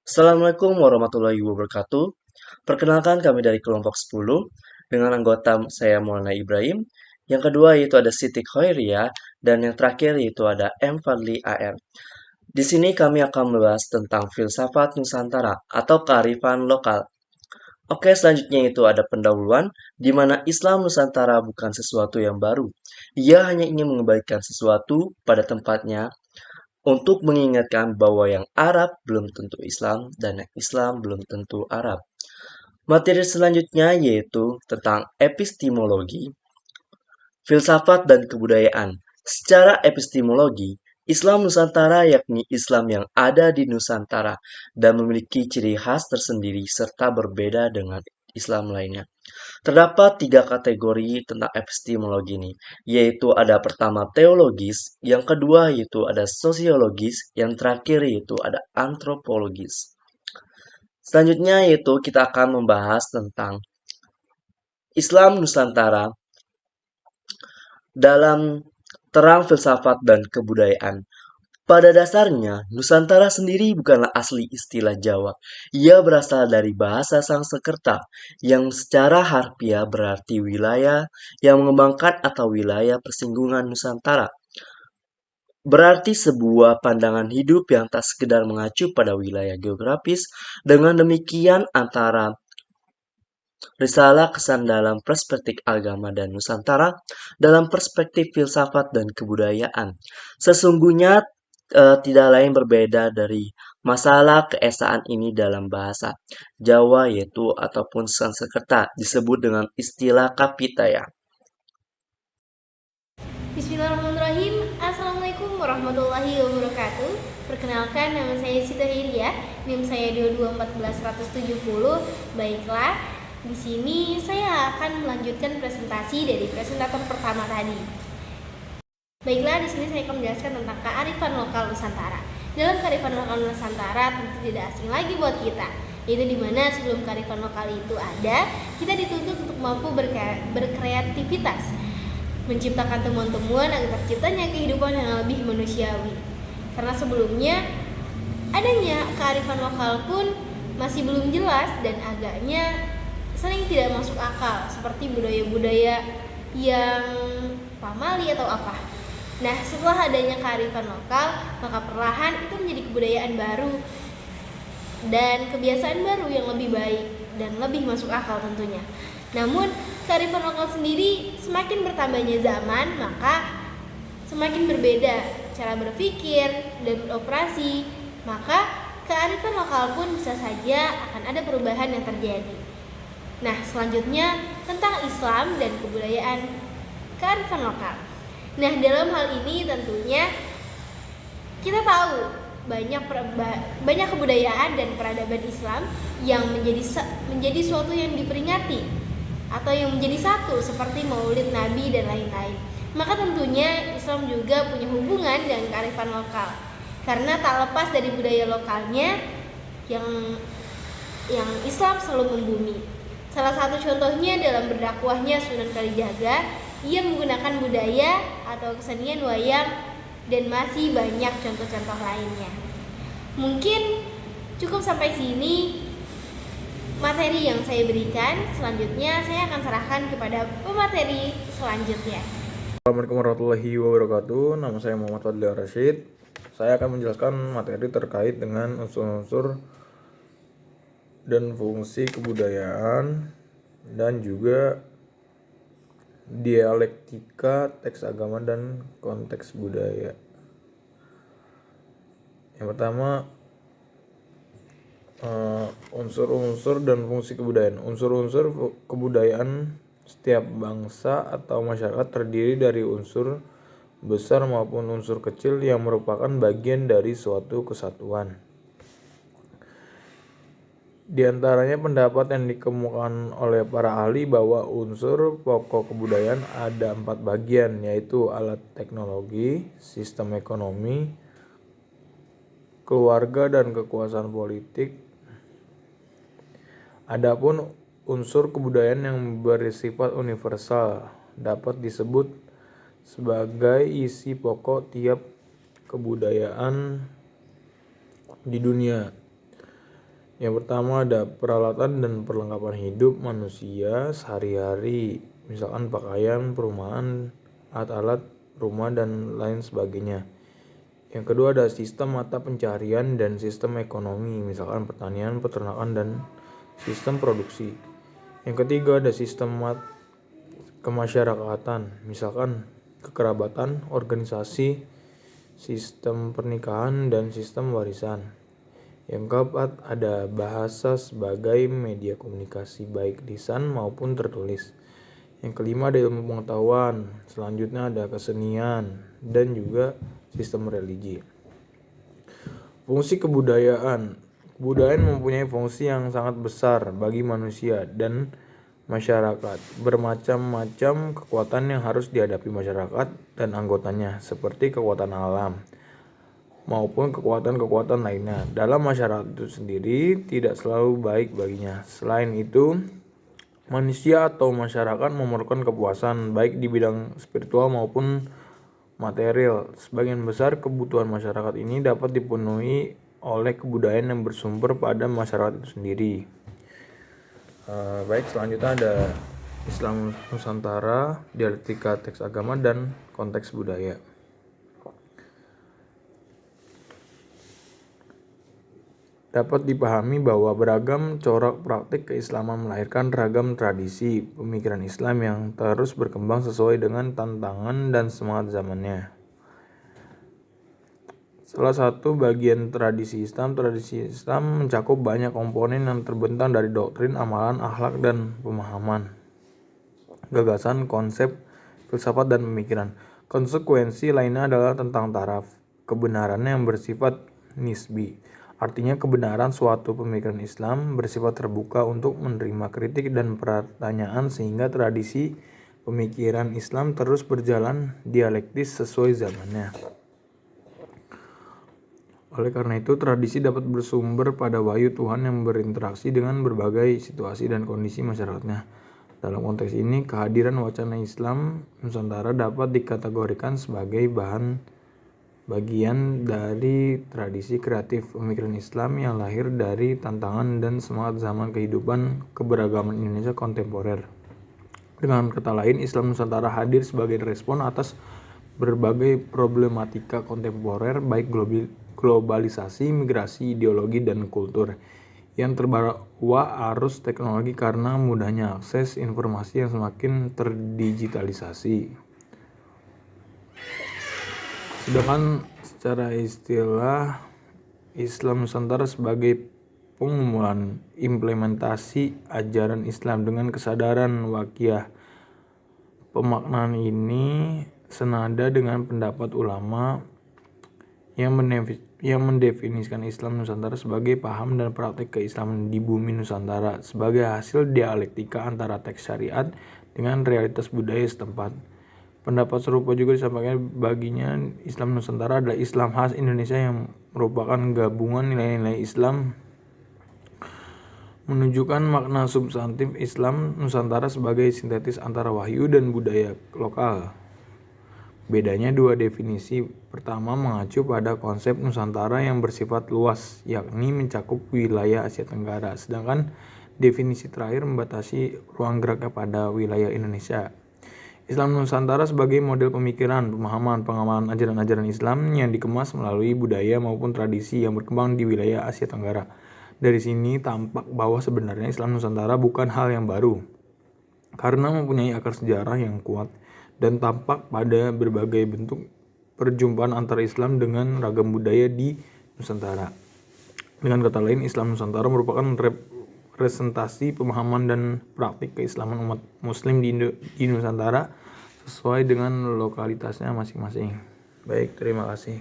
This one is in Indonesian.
Assalamualaikum warahmatullahi wabarakatuh. Perkenalkan kami dari kelompok 10 dengan anggota saya Maulana Ibrahim. Yang kedua yaitu ada Siti Khairia dan yang terakhir yaitu ada M. Fadli AR. Di sini kami akan membahas tentang filsafat Nusantara atau kearifan lokal. Oke, selanjutnya itu ada pendahuluan, di mana Islam Nusantara bukan sesuatu yang baru. Ia hanya ingin mengembalikan sesuatu pada tempatnya untuk mengingatkan bahwa yang Arab belum tentu Islam dan yang Islam belum tentu Arab. Materi selanjutnya yaitu tentang epistemologi, filsafat dan kebudayaan. Secara epistemologi, Islam Nusantara yakni Islam yang ada di Nusantara dan memiliki ciri khas tersendiri serta berbeda dengan Islam lainnya. Terdapat tiga kategori tentang epistemologi ini, yaitu ada pertama teologis, yang kedua yaitu ada sosiologis, yang terakhir yaitu ada antropologis. Selanjutnya yaitu kita akan membahas tentang Islam Nusantara dalam terang filsafat dan kebudayaan. Pada dasarnya, Nusantara sendiri bukanlah asli istilah Jawa. Ia berasal dari bahasa Sanskerta yang secara harfiah berarti wilayah yang mengembangkan atau wilayah persinggungan Nusantara. Berarti sebuah pandangan hidup yang tak sekedar mengacu pada wilayah geografis. Dengan demikian antara risalah kesan dalam perspektif agama dan Nusantara dalam perspektif filsafat dan kebudayaan. Sesungguhnya tidak lain berbeda dari masalah keesaan ini dalam bahasa Jawa yaitu ataupun Sanskerta disebut dengan istilah kapitaya. Bismillahirrahmanirrahim. Assalamualaikum warahmatullahi wabarakatuh. Perkenalkan, nama saya Siti Khairia, NIM saya 2214170. Baiklah, di sini saya akan melanjutkan presentasi dari presentator pertama tadi. Baiklah, di sini saya akan menjelaskan tentang kearifan lokal Nusantara. Dalam kearifan lokal Nusantara tentu tidak asing lagi buat kita, yaitu dimana sebelum kearifan lokal itu ada, kita dituntut untuk mampu berkreativitas, menciptakan temuan-temuan agar terciptanya kehidupan yang lebih manusiawi. Karena sebelumnya adanya kearifan lokal pun masih belum jelas dan agaknya sering tidak masuk akal, seperti budaya-budaya yang pamali atau apa. Nah, setelah adanya kearifan lokal, maka perlahan itu menjadi kebudayaan baru dan kebiasaan baru yang lebih baik dan lebih masuk akal tentunya. Namun, kearifan lokal sendiri semakin bertambahnya zaman, maka semakin berbeda cara berpikir dan beroperasi, maka kearifan lokal pun bisa saja akan ada perubahan yang terjadi. Nah, selanjutnya tentang Islam dan kebudayaan kearifan lokal. Nah, dalam hal ini tentunya kita tahu banyak kebudayaan dan peradaban Islam yang menjadi suatu yang diperingati atau yang menjadi satu seperti Maulid Nabi dan lain-lain. Maka tentunya Islam juga punya hubungan dengan kearifan lokal, karena tak lepas dari budaya lokalnya yang Islam selalu membumi. Salah satu contohnya dalam berdakwahnya Sunan Kalijaga, ia menggunakan budaya atau kesenian wayang dan masih banyak contoh-contoh lainnya. Mungkin cukup sampai sini materi yang saya berikan. Selanjutnya saya akan serahkan kepada pemateri selanjutnya. Assalamualaikum warahmatullahi wabarakatuh. Nama saya Muhammad Fadli Rashid. Saya akan menjelaskan materi terkait dengan unsur-unsur dan fungsi kebudayaan dan juga dialektika teks agama dan konteks budaya. Yang pertama, unsur-unsur dan fungsi kebudayaan. Unsur-unsur kebudayaan setiap bangsa atau masyarakat terdiri dari unsur besar maupun unsur kecil yang merupakan bagian dari suatu kesatuan. Di antaranya pendapat yang dikemukakan oleh para ahli bahwa unsur pokok kebudayaan ada 4 bagian, yaitu alat teknologi, sistem ekonomi, keluarga, dan kekuasaan politik. Adapun unsur kebudayaan yang bersifat universal dapat disebut sebagai isi pokok tiap kebudayaan di dunia. Yang pertama ada peralatan dan perlengkapan hidup manusia sehari-hari, misalkan pakaian, perumahan, alat-alat rumah, dan lain sebagainya. Yang kedua ada sistem mata pencaharian dan sistem ekonomi, misalkan pertanian, peternakan, dan sistem produksi. Yang ketiga ada sistem kemasyarakatan, misalkan kekerabatan, organisasi, sistem pernikahan, dan sistem warisan. Yang keempat ada bahasa sebagai media komunikasi baik lisan maupun tertulis. Yang kelima ada ilmu pengetahuan, selanjutnya ada kesenian dan juga sistem religi. Fungsi kebudayaan. Kebudayaan mempunyai fungsi yang sangat besar bagi manusia dan masyarakat. Bermacam-macam kekuatan yang harus dihadapi masyarakat dan anggotanya, seperti kekuatan alam maupun kekuatan-kekuatan lainnya. Dalam masyarakat itu sendiri tidak selalu baik baginya. Selain itu, manusia atau masyarakat memerlukan kepuasan baik di bidang spiritual maupun material. Sebagian besar kebutuhan masyarakat ini dapat dipenuhi oleh kebudayaan yang bersumber pada masyarakat itu sendiri. Baik, selanjutnya ada Islam Nusantara, dialektika teks agama, dan konteks budaya. Dapat dipahami bahwa beragam corak praktik keislaman melahirkan ragam tradisi pemikiran Islam yang terus berkembang sesuai dengan tantangan dan semangat zamannya. Salah satu bagian tradisi Islam mencakup banyak komponen yang terbentang dari doktrin, amalan, akhlak, dan pemahaman, gagasan, konsep, filsafat, dan pemikiran. Konsekuensi lainnya adalah tentang taraf, kebenaran yang bersifat nisbi. Artinya kebenaran suatu pemikiran Islam bersifat terbuka untuk menerima kritik dan pertanyaan sehingga tradisi pemikiran Islam terus berjalan dialektis sesuai zamannya. Oleh karena itu, tradisi dapat bersumber pada wahyu Tuhan yang berinteraksi dengan berbagai situasi dan kondisi masyarakatnya. Dalam konteks ini, kehadiran wacana Islam Nusantara dapat dikategorikan sebagai bagian dari tradisi kreatif pemikiran Islam yang lahir dari tantangan dan semangat zaman kehidupan keberagaman Indonesia kontemporer. Dengan kata lain, Islam Nusantara hadir sebagai respon atas berbagai problematika kontemporer baik globalisasi, migrasi, ideologi, dan kultur yang terbawa arus teknologi karena mudahnya akses informasi yang semakin terdigitalisasi. Sedangkan secara istilah, Islam Nusantara sebagai pengumpulan implementasi ajaran Islam dengan kesadaran wakiyah. Pemaknaan ini senada dengan pendapat ulama yang mendefinisikan Islam Nusantara sebagai paham dan praktik keislaman di bumi Nusantara sebagai hasil dialektika antara teks syariat dengan realitas budaya setempat. Pendapat serupa juga disampaikan baginya Islam Nusantara adalah Islam khas Indonesia yang merupakan gabungan nilai-nilai Islam, menunjukkan makna substantif Islam Nusantara sebagai sintetis antara wahyu dan budaya lokal. Bedanya dua definisi. Pertama mengacu pada konsep Nusantara yang bersifat luas, yakni mencakup wilayah Asia Tenggara, sedangkan definisi terakhir membatasi ruang geraknya pada wilayah Indonesia. Islam Nusantara sebagai model pemikiran, pemahaman, pengamalan ajaran-ajaran Islam yang dikemas melalui budaya maupun tradisi yang berkembang di wilayah Asia Tenggara. Dari sini tampak bahwa sebenarnya Islam Nusantara bukan hal yang baru, karena mempunyai akar sejarah yang kuat dan tampak pada berbagai bentuk perjumpaan antara Islam dengan ragam budaya di Nusantara. Dengan kata lain, Islam Nusantara merupakan representasi pemahaman dan praktik keislaman umat muslim di Nusantara sesuai dengan lokalitasnya masing-masing. Baik, terima kasih.